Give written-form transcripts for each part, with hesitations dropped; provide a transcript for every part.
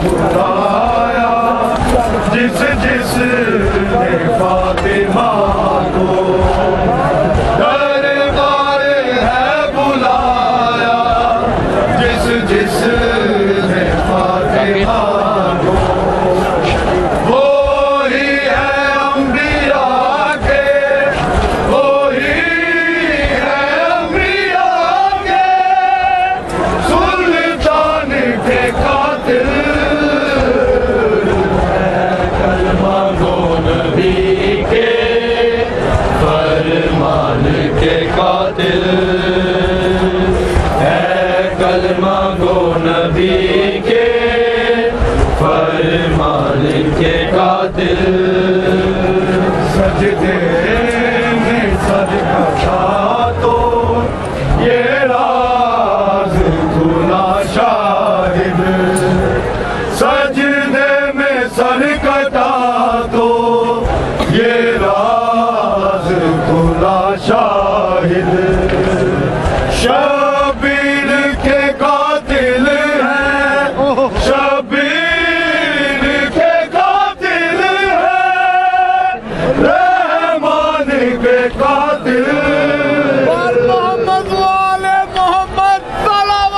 बुलाया जिस जिस ने फातिमा को दरबार है बुलाया जिस जिस ने फातिमा को वो ही है अंबिया के वो ही है अंबिया के सुल्तान के कातिल कलमा गो नबी के फरमान के कातिल है कलमा गो नबी के फरमान के कातिल सजदे में सर कटा तो ये राज खुला शाहिद सजदे में सर कटा तो ये राज खुला शाहिद शबीर के कातिल है शबीर के कातिल है रहमान के कातिल मोहम्मद वाले मोहम्मद सलावत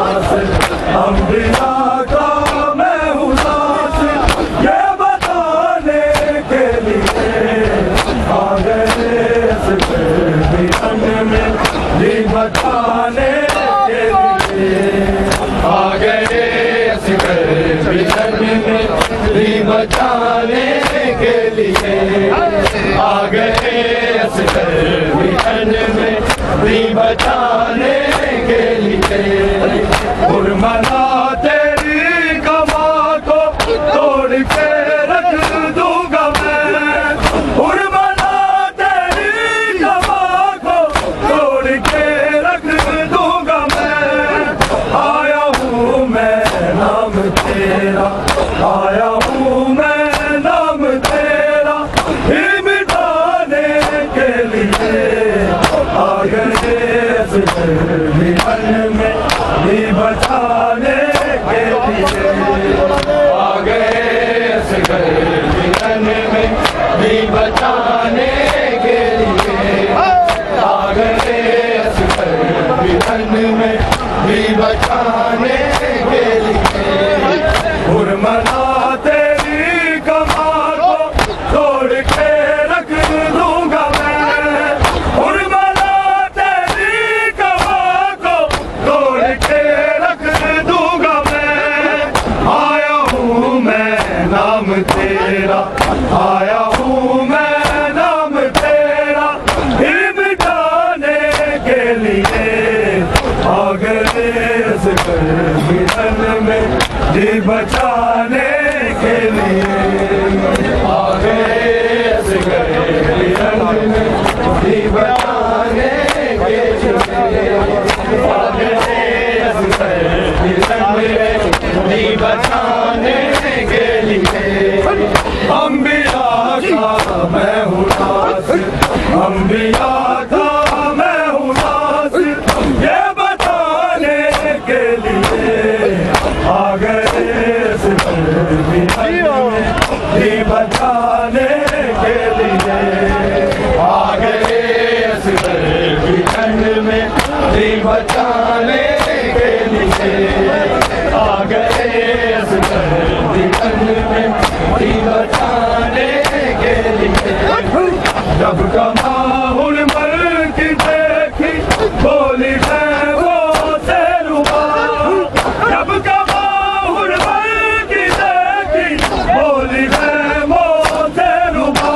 बचाने के लिए आ गए असगर मिलन में भी बचाने के लिए। उर्मला तेरी कमा को तोड़ के रख दूंगा मैं, उर्मला तेरी कमा को तोड़ के रख दूंगा मैं। आया हूँ मैं नाम तेरा, आया हूँ मैं नाम तेरा ही मिटाने के लिए। आ गए मिलन में भी बचाने के लिए, आ गए मिलन में भी बचाने के लिए, आ गए मिलन में भी बचाने के लिए। उर्मला तेरी कमाल को तोड़ के रख दूंगा मैं, उर्मला तेरी कमाल को तोड़ के रख दूंगा मैं। आया हूँ मैं नाम तेरा, आया हूँ मैं नाम तेरा ही मिटाने के लिए। आ गए मिलन में भी बचाने के लिए, आ गए मिलन में भी बचाने के लिए, आ गए मिलन में भी बचाने के लिए। अंबिया का मैं हूँ नासिर, अंबिया का मैं हूँ नासिर, ये बताने के लिए। आ गए भी बचाने के लिए, आ गए में भी बचाने के लिए, आ गए में भी बचाने के लिए। जब कमाहुल मर की देखी बोली है वो से रुबा, जब कमाहुल मर की देखी बोली है वो से रुबा।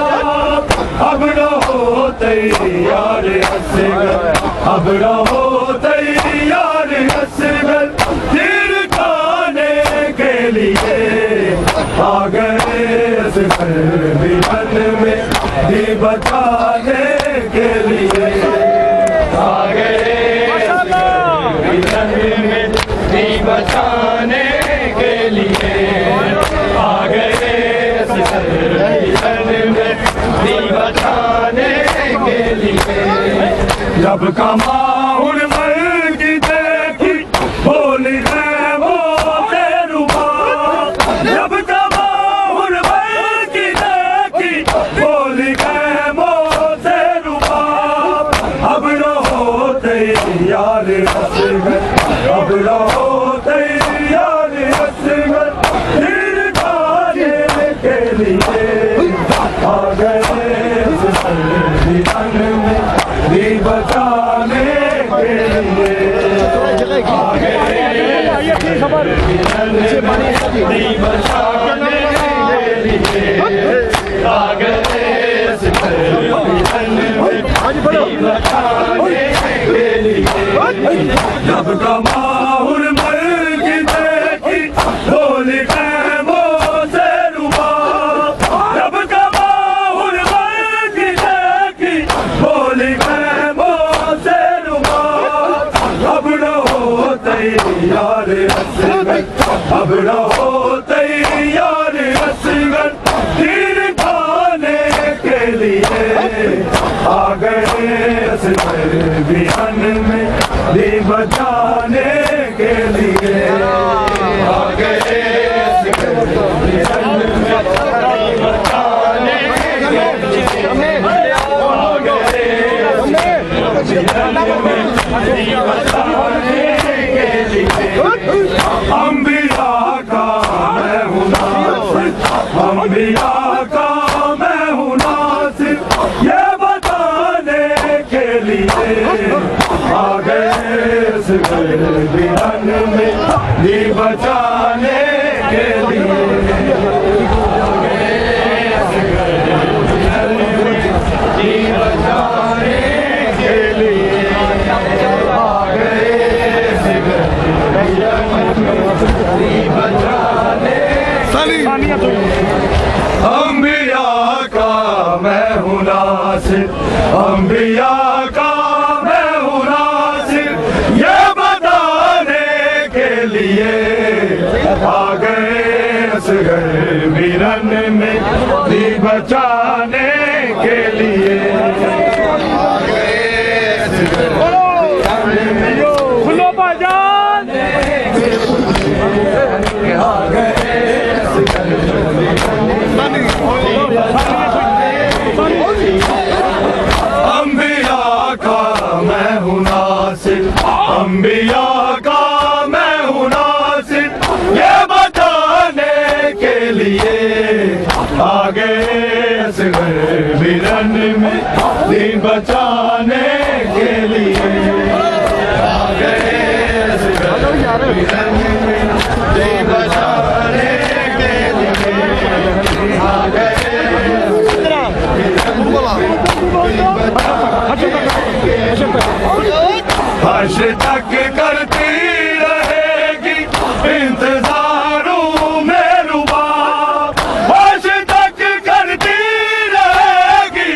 अब रहो तैयार असगर, अब रहो तैयार असगर, तीर खाने के लिए। आ गए असगर मिलन में भी बचाने के लिए, आ गए मिलन में भी बचाने के लिए, आ गए मिलन में भी बचाने के लिए। जब कमाहुल मर की देखी बोली है वो से रुबा, जब कमाहुल मर की देखी बोली है वो से रुबा। अब रहो तैयार असगर, अब रहो तैयार असगर, तीर खाने के लिए। आ गए मिलन में भी बचाने के लिए, आ गए मिलन में भी बचाने के लिए, आ गए मिलन में भी बचाने के लिए। जब कमाहुल मर की देखी बोली है वो से रुबा, जब कमाहुल मर की देखी बोली है वो से रुबा। अब रहो तैयार असगर, अब रहो तैयार असगर, तीर खाने के लिए। आ गए असगर मिलन में भी बचाने के लिए, आ गए असगर मिलन में भी बचाने के लिए, आ गए मिलन में भी बचाने के लिए। अंबिया का मैं हूँ नासिर, अंबिया का मैं हूँ नासिर, ये बताने के लिए। आ गए मिलन में भी बचाने के लिए। नासिर, अंबिया का मैं हूँ नासिर, ये बताने के लिए आ गए असगर वीरन में, दी बचाने के लिए आ गए असगर वीरन में, खुलो बाजान आ गए असगर वीरन में। अंबिया का मैं हूँ नासिर, अंबिया का मैं हूँ नासिर, ये बताने के लिए आ गए असगर वीरन में, दीन बचाने के लिए आ गए असगर वीरन में, दीन बचाने के लिए आ गए। हर्ष तक करती रहेगी इंतजारों में रुबाब, हर्ष तक करती रहेगी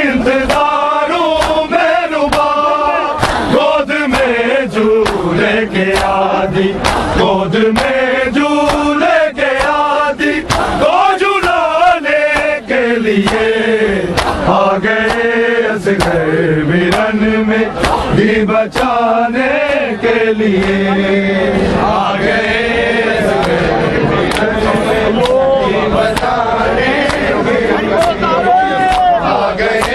इंतजारों में रुबाब, गोद में झूले के आदि, गोद में झूले के आदि को झुलाने के लिए आ गए असगर वीरन में, दी बचाने के लिए आ गए असगर वीरन में, दी बचाने के लिए आ गए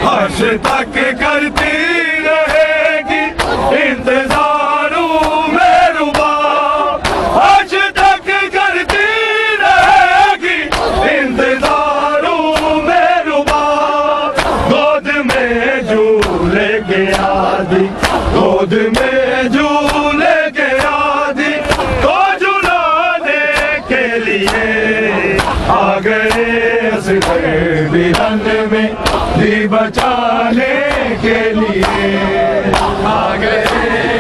हर्ष तक करती रहेगी इंतजारों में रुबाब, हर्ष तक करती रहेगी इंतजारों में रुबाब, गोद में झूले के आदि, गोद में झूले के आदि को झुलाने के लिए आ गए असगर वीरन में, दी बचाने के लिए आ गए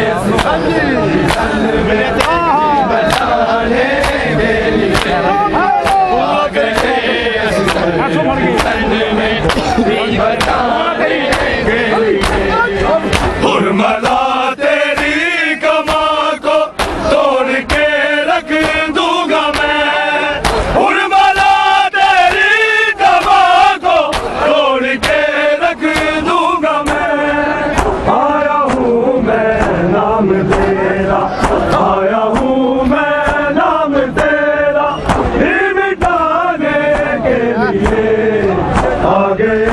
असगर वीरन में, दी बचाने के लिए आ गए असगर वीरन में, दी बचाने के लिए। हुरमला तेरी कमा को तोड़ के रख दूंगा मैं, हुरमला तेरी कमा को तोड़ के रख दूंगा मैं, आया हूँ मैं नाम तेरा, आया हूँ मैं नाम तेरा, ही मिटाने के लिए आ गए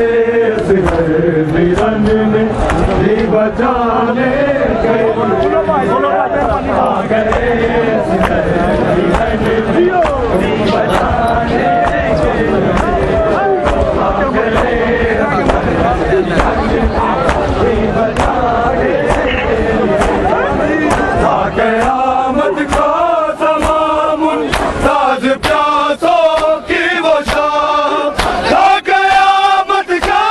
असगर वीरन में, दी बचाने के लिए आ गए असगर वीरन में, दी बचाने के लिए आ गए दी बचाने क़यामत का तमाम ताज प्यासों की वो शाम, क़यामत का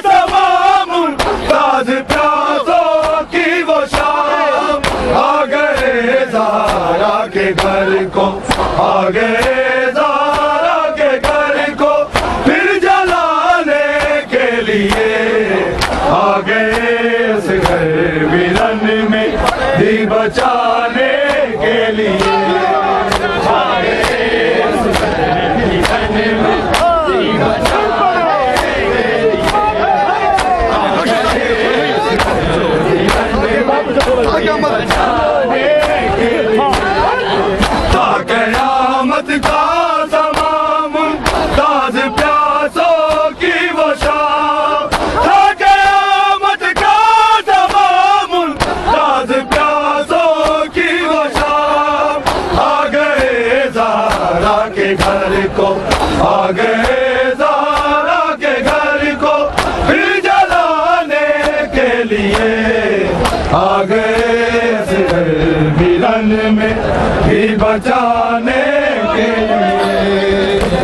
तमाम ताज प्यासों की वो शाम, आ गए ज़ारा के घर को, आ गए ज़ारा के घर को फिर जलाने के लिए आ गए असगर वीरन में, दी बचाने के लिए आ गए असगर वीरन में, दी बचाने के लिए आ गए असगर वीरन में, दी बचाने के लिए। ता क़यामत का तमाम ताज प्यासों की वो शाम, ता क़यामत का तमाम ताज प्यासों की वो शाम, आ गए ज़ारा के घर को, आ गए ज़ारा के घर को फिर जलाने के लिए आ गए असगर वीरन में, भी बचाने के लिए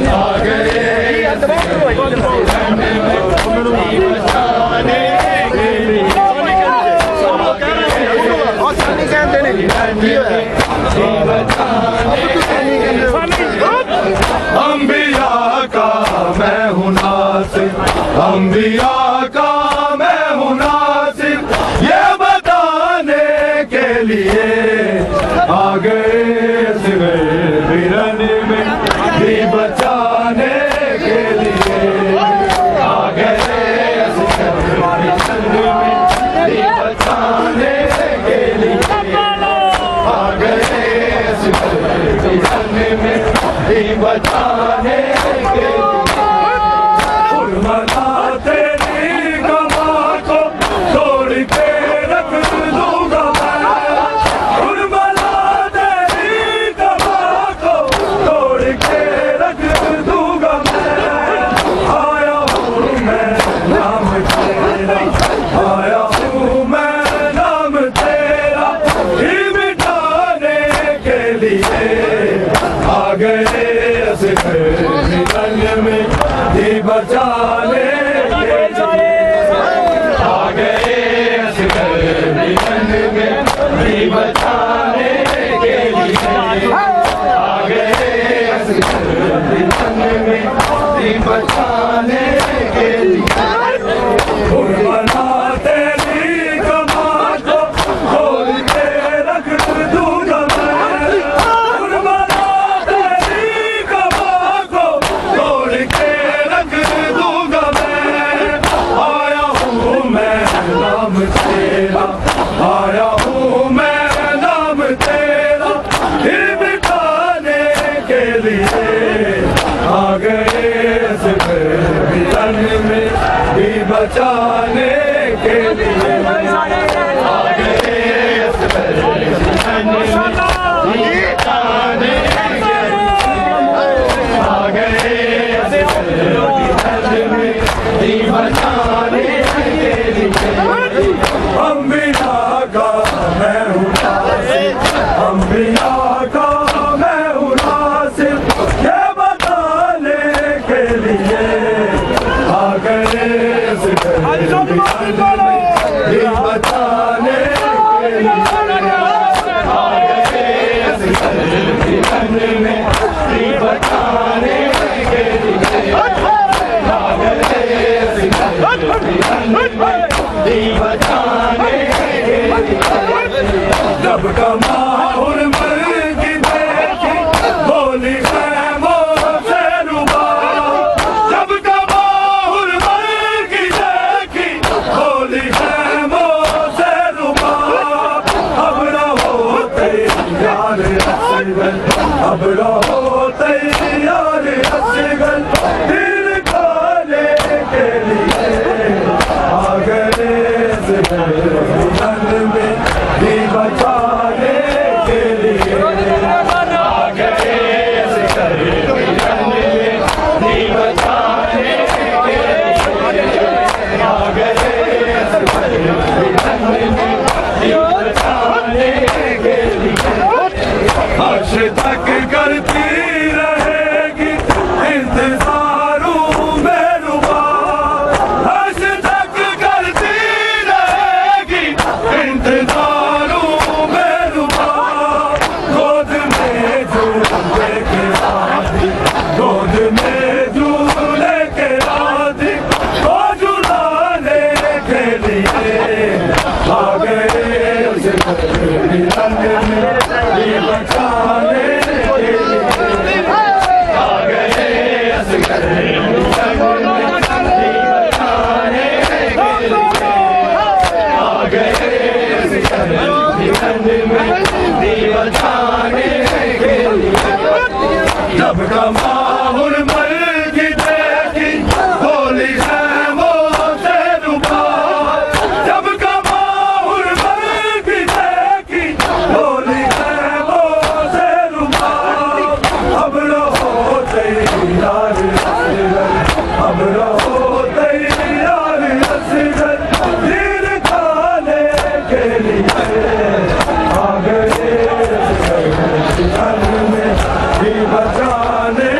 आ गए असगर वीरन में, भी बचाने के लिए भी बचाने के लिए अंबिया का मैं हूँ नासिर, ये बताने के लिए आ गए बिरन में भी बचाने के लिए आ गए बिरन में भी बचाने के लिए आ गए बिरन में भी बचाने के लिए। उर्मला तेरी गमा को तोड़ के रख दूंगा मैं, उर्मला तेरी गमा को तोड़ के रख दूंगा मैं। आया हूँ मैं नाम तेरा, आया हूँ मैं नाम तेरा ही मिटाने के लिए आ गए बिरन में भी बचाने के लिए आ गए बिरन में भी बचाने के लिए आ गए बिरन में भी बचाने के लिए। उर्मला तेरी गमा को खोल के रख दूंगा मैं, उर्मला तेरी गमा को तोड़ के रख दूंगा मैं। आया हूँ मैं नाम तेरा, आया हूँ मैं नाम तेरा ही मिटाने के लिए आ गए बिरन में भी बचाने के लिए आ गए बिरन में भी बचाने के लिए आ गए बिरन में भी बचाने के लिए। अंबिया का मैं हूँ नासिर, अंबिया का मैं हूँ नासिर, ये बताने के लिए आ गए बिरन में भी बचाने के लिए आ गए बिरन में भी बचाने के लिए आ गए बिरन में भी बचाने के लिए। जब कमाहुर मर की देखी बोली खैमों से रुबा, जब कमाहुर मर की देखी बोली खैमों से रुबा। अब रहो तैयार असगल, अब रहो तैयार असगल, तीर खाने के लिए आ गए बिरन में भी बचाने के लिए आ गए बिरन में भी बचाने के लिए आ गए बिरन में भी बचाने के लिए। हर्ष तक करती रहेगी इंतजारों में रुबा, हर्ष तक करती रहेगी इंतजारों में रुबा। गोद में झूले के आदि, गोद में झूले के आदि को झुलाने के लिए आ गए बिरन में भी बचाने के लिए आ गए बिरन में भी बचाने के लिए आ गए बिरन में भी बचाने के लिए। जब कमाहुर मर की देखी बोली खैमों से रुबा, जब कमाहुर मर की देखी बोली खैमों से रुबा। अब रहो तैयार असगल, अब रहो तैयार असगल, तीर खाने के लिए आ गए बिरन में भी बचाने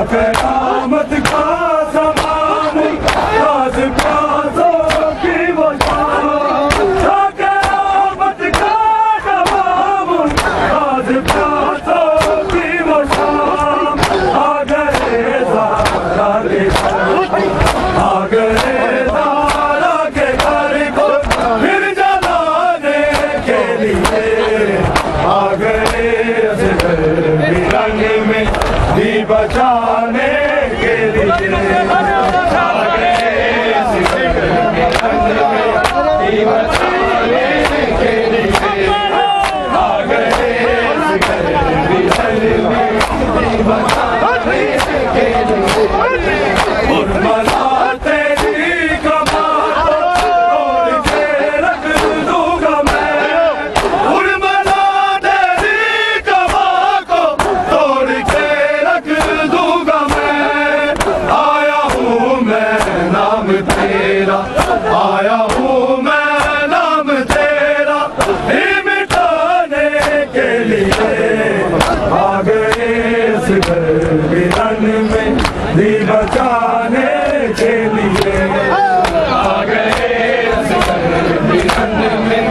करामत का समान राज प्यासों की वो शाम, करामत का समान राज प्यासों की वो शाम। आ गए ज़ारा के घर, आ गए ज़ारा के घर को फिर जलाने के लिए, आ गए रंग में दी बचाने के लिए, आ गए दी बचाने के लिए, आ गए दी बचाने के लिए। उर्मिला तेरी कमान तोड़ के रख दूंगा मैं, उर्मिला तेरी कमान को तोड़ के रख दूंगा मैं। आया हूँ मैं नाम तेरा, आया हूँ मैं नाम तेरा ही मिटाने के लिए, आ गए इस वीरन में दी बचाने के लिए, आ गए इस वीरन में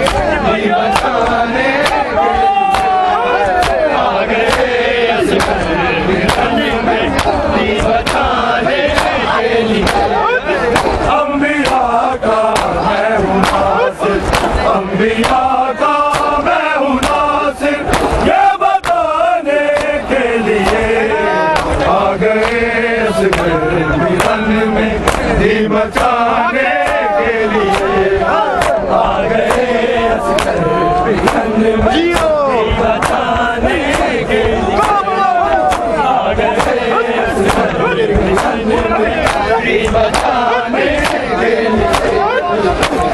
दी बचाने के लिए, आ गए इस वीरन में दी बचाने के लिए। अंबिया का मैं हूँ नासिर, अंबिया का मैं हूँ नासिर, ये बताने के लिए, आ गए इस वीरन में दी बचाने के लिए, आ गए इस वीरन में दी बचाने के लिए, आ गए इस वीरन में दी बचाने के लिए।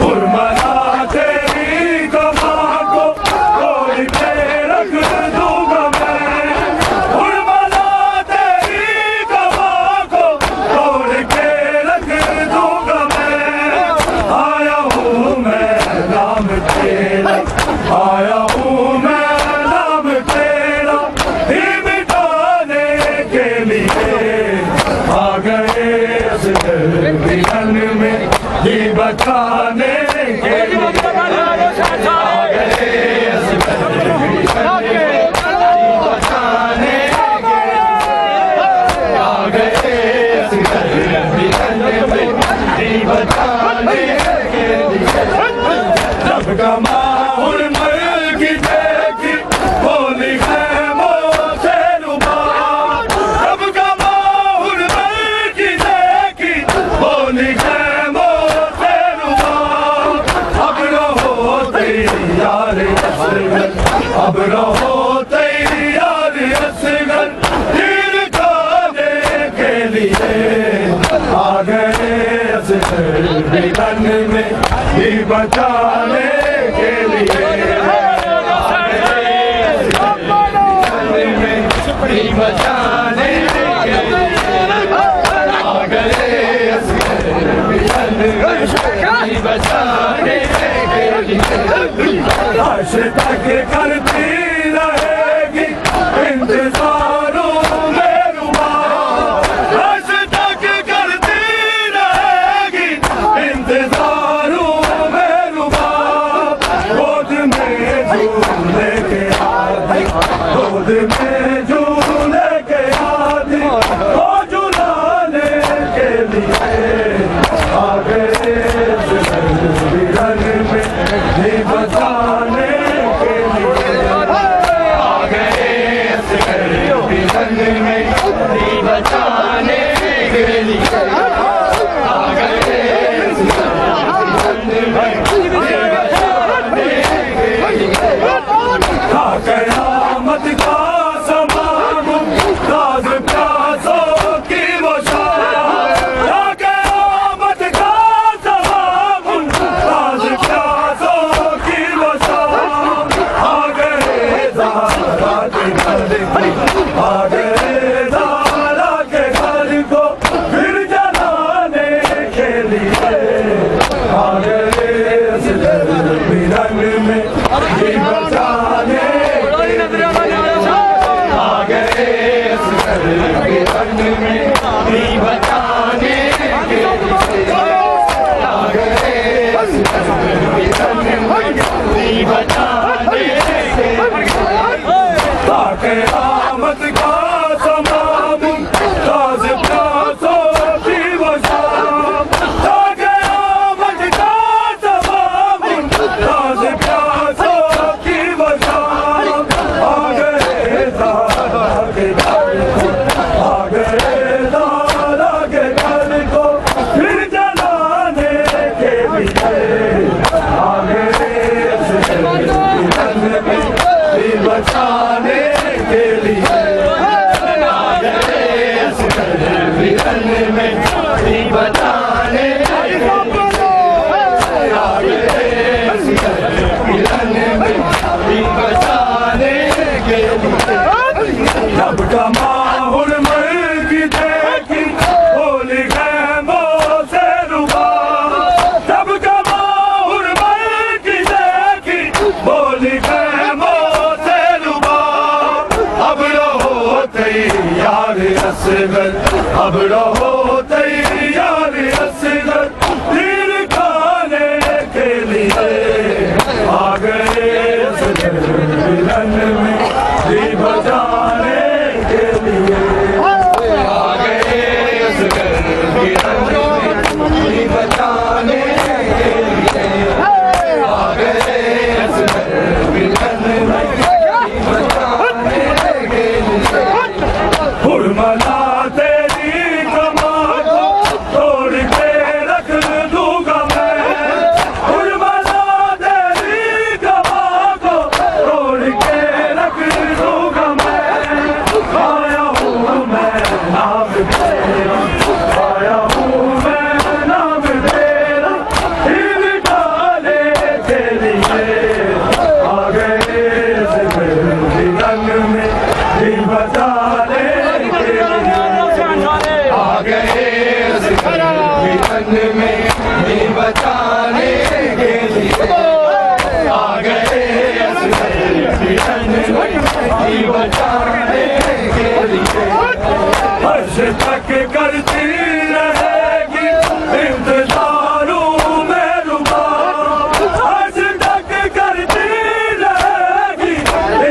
उर्मिला तेरी कमान को तोड़ के रख दूंगा मैं, उर्मिला तेरी कमान को तोड़ के रख दूंगा मैं। आया हूँ मैं नाम तेरा, आया हूँ मैं नाम तेरा ही मिटाने के लिए, आ गए इस वीरन में दी बचाने के लिए, आ गए इस वीरन में दी बचाने के लिए, आ गए इस वीरन में दी बचाने के लिए। जब गमाहुल मर की देखी बोली खैमों से रुबा, जब गमाहुल मर की देखी बोली खैमों से रुबा। अब रहो तैयार असगर, अब रहो तैयार असगर, तीर खाने के लिए, आ गए असगर वीरन में दी बचाने के लिए, आ गए असगर वीरन में दी बचाने के लिए, आ गए असगर वीरन में दी बचाने के लिए। आज तक करती रहेगी इंतजारों में रुबा, आज तक करती रहेगी इंतजारों में रुबा। गोद में झूले के आदि, गोद में झूले के आदि को झुलाने के लिए, आ गए वीरन में दी बचाने के लिए, आ गए वीरन में दी बचाने के लिए, आ गए वीरन में दी बचाने के लिए। कयामत का समान राज प्यासों की वो शाम, कयामत क़यामत का समा मुमताज़ प्यासों की वो शाम, ता क़यामत का समा मुमताज़ प्यासों की वो शाम। आ गए ज़ारा के घर को, आ गए ज़ारा के घर को फिर जलाने के लिए, आ गए बचाने के लिए, आ गए में बचाने के लिए, आ गए में बचाने के लिए। जब का माहौल मर की देखी होली खैमों से रुबा, जब का माहौल मर की देखी होली खैमों से रुबा। अब रहो तैयार असगर, अब रहो तैयार असगर तीर खाने के लिए, आ गए असगर मिलन में जी बचाने के लिए, आ गए असगर मिलन में जी बचाने के लिए, आ गए असगर मिलन में जी बचाने के लिए। हुरमला तेरी कमान को तोड़ के रख दूंगा मैं, हुरमला तेरी कमान को तोड़ के रख दूंगा मैं। आया हूँ मैं नाम तेरा, आया हूँ मैं नाम तेरा दिल डाले के लिए, आ गए रंग में दिल बचाने के लिए, आ गए रंग में दिल बचाने के लिए, आ गए रंग में दिल बचाने के लिए। हर्ष तक करती रहेगी इंतजारों में रुबा, हर्ष तक करती रहेगी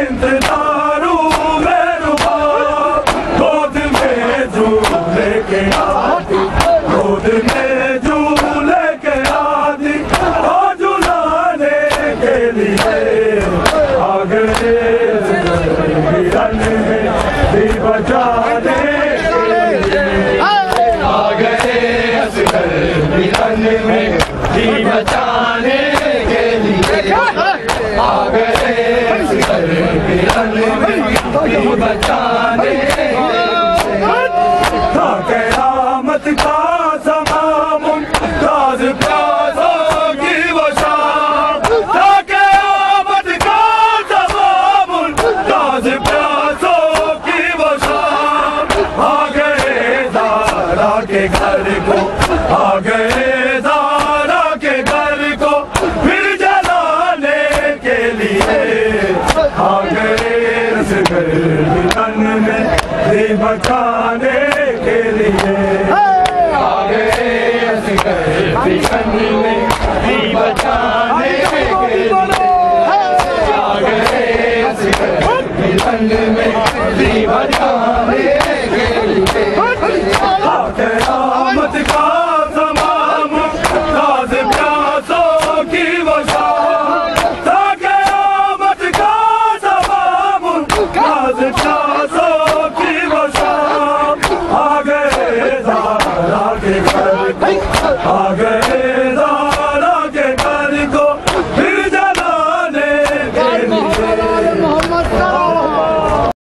इंतजारों में रुबा। गोद में झूले के आती, गोद में झूले के आती तो झुलाने के लिए, आ गए मिलन में भी बचाने के लिए, आ गए असगर मिलन में भी बचाने के लिए, आ गए असगर मिलन में भी बचाने के लिए। ता क़यामत का समा मुमताज़ प्यासों की वो शाम, ता क़यामत का समा मुमताज़ प्यासों की वो शाम। आ गए ज़ारा के घर को, आ गए ज़ारा के घर को फिर जलाने के लिए, आ गए असगर मिलन में भी बचाने के लिए, आ गए असगर मिलन में भी बचाने के लिए, आ गए असगर मिलन में भी बचाने के लिए। क़यामत का समा मुमताज़ प्यासों की वो शाम, ता क़यामत का समा मुमताज़ प्यासों की वो शाम। आ गए ज़ारा के घर को, आ गए